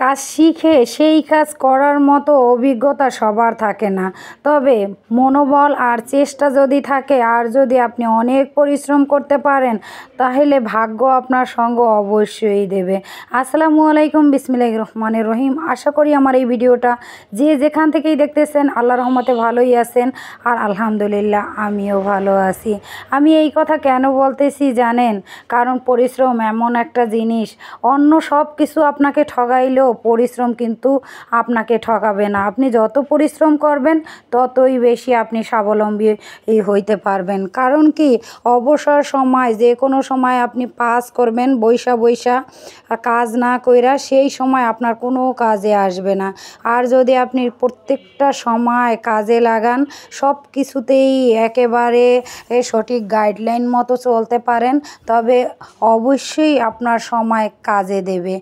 কাজ শিখে সেই কাজ করার মতো অভিজ্ঞতা সবার থাকে না। তবে মনোবল আর চেষ্টা যদি থাকে আর যদি আপনি অনেক পরিশ্রম করতে পারেন তাহলে ভাগ্য আপনার সঙ্গ অবশ্যই দেবে। আসসালামু আলাইকুম, বিসমিল্লাহির রহমানির রহিম। আশা করি আমার এই ভিডিওটা যে যেখান থেকেই দেখতেছেন আল্লাহর রহমতে ভালোই আছেন, আর আলহামদুলিল্লাহ আমিও ভালো আছি। আমি এই কথা কেন বলতেছি জানেন? কারণ পরিশ্রম এমন একটা জিনিস, অন্য সব কিছু আপনাকে ঠগাইলেও পরিশ্রম কিন্তু আপনাকে ঠকাবে না। আপনি যত পরিশ্রম করবেন ততই বেশি আপনি স্বাবলম্বী হইতে পারবেন। কারণ কি, অবসর সময় যে কোনো সময় আপনি পাস করবেন বইসা বইসা কাজ না কইরা, সেই সময় আপনার কোনো কাজে আসবে না। আর যদি আপনি প্রত্যেকটা সময় কাজে লাগান, সব কিছুতেই একেবারে সঠিক গাইডলাইন মতো চলতে পারেন, তবে অবশ্যই আপনার সময় কাজে দেবে।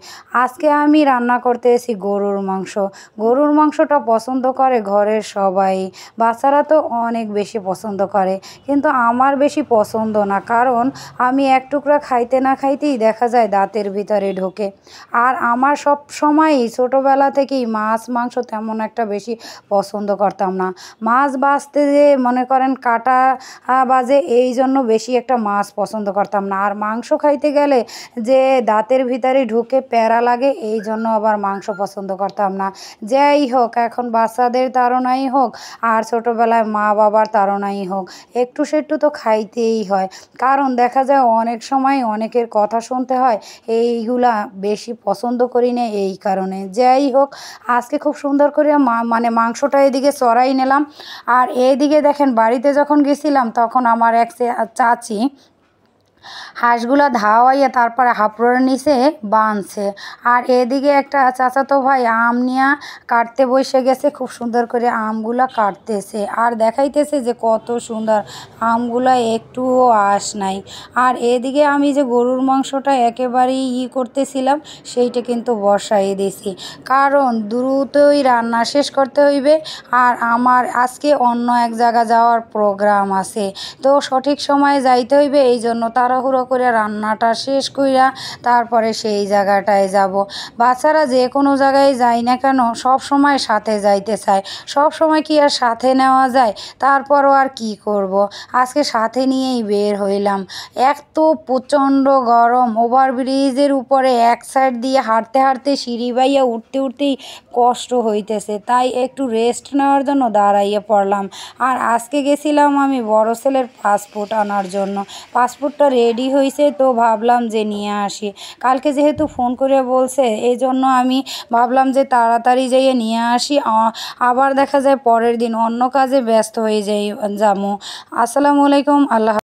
আজকে আমি রান্না করতে এসেছি গরুর মাংস। গরুর মাংসটা পছন্দ করে ঘরের সবাই, বাচ্চারা তো অনেক বেশি পছন্দ করে, কিন্তু আমার বেশি পছন্দ না। কারণ আমি এক টুকরা খাইতে না খাইতেই দেখা যায় দাঁতের ভিতরে ঢোকে। আর আমার সব সময়ই ছোটোবেলা থেকেই মাছ মাংস তেমন একটা বেশি পছন্দ করতাম না। মাছ বাছতে যে মনে করেন কাটা বাজে, এই জন্য বেশি একটা মাছ পছন্দ করতাম না। আর মাংস খাইতে গেলে যে দাঁতের ভিতরে ঢুকে প্যারা লাগে, এই জন্য আবার মাংস পছন্দ করতাম না। যাই হোক, এখন বাচ্চাদের তাড়নাই হোক আর ছোটোবেলায় মা বাবার তাড়নাই হোক, একটু সেট্টু তো খাইতেই হয়। কারণ দেখা যায় অনেক সময় অনেকের কথা শুনতে হয়, এইগুলা বেশি পছন্দ করি না এই কারণে। যাই হোক, আজকে খুব সুন্দর করে মাংসটা এদিকে চড়াই নিলাম। আর এইদিকে দেখেন, বাড়িতে যখন গেছিলাম তখন আমার এক চাচি হাঁসগুলা ধাওয়াইয়া তারপরে হাঁপুড়ের নিচে বাঁধছে। আর এদিকে একটা চাচাতো ভাই আম নিয়ে কাটতে বসে গেছে, খুব সুন্দর করে আমগুলা কাটতেছে আর দেখাইতেছে যে কত সুন্দর আমগুলা, একটুও আঁশ নাই। আর এদিকে আমি যে গরুর মাংসটা একেবারেই করতেছিলাম, সেইটা কিন্তু বসাই দিয়েছি, কারণ দ্রুতই রান্না শেষ করতে হইবে। আর আমার আজকে অন্য এক জায়গা যাওয়ার প্রোগ্রাম আছে, তো সঠিক সময়ে যাইতে হইবে, এই জন্য তাড়াহুড়ো করে রান্নাটা শেষ কইরা তারপরে সেই জায়গাটায় যাব। বাচ্চারা যে কোনো জায়গায় যায় না কেন সব সময় সাথে যাইতে চায়, সব সময় কি আর সাথে নেওয়া যায়? তারপরও আর কি করব, আজকে সাথে নিয়েই বের হইলাম। এত প্রচণ্ড গরম, ওভারব্রিজের উপরে এক সাইড দিয়ে হাঁটতে হাঁটতে সিঁড়ি বাইয়া উঠতে উঠতেই কষ্ট হইতেছে, তাই একটু রেস্ট নেওয়ার জন্য দাঁড়াইয়ে পড়লাম। আর আজকে গেছিলাম আমি বড় ছেলের পাসপোর্ট আনার জন্য। পাসপোর্টটা রেডি হয়েছে, তো ভাবলাম যে নিয়ে আসি। কালকে যেহেতু ফোন করে বলছে, এই জন্য আমি ভাবলাম যে তাড়াতাড়ি যেয়ে নিয়ে আসি, আবার দেখা যায় পরের দিন অন্য কাজে ব্যস্ত হয়ে যাই যাবো। আসসালামু আলাইকুম। আল্লাহ।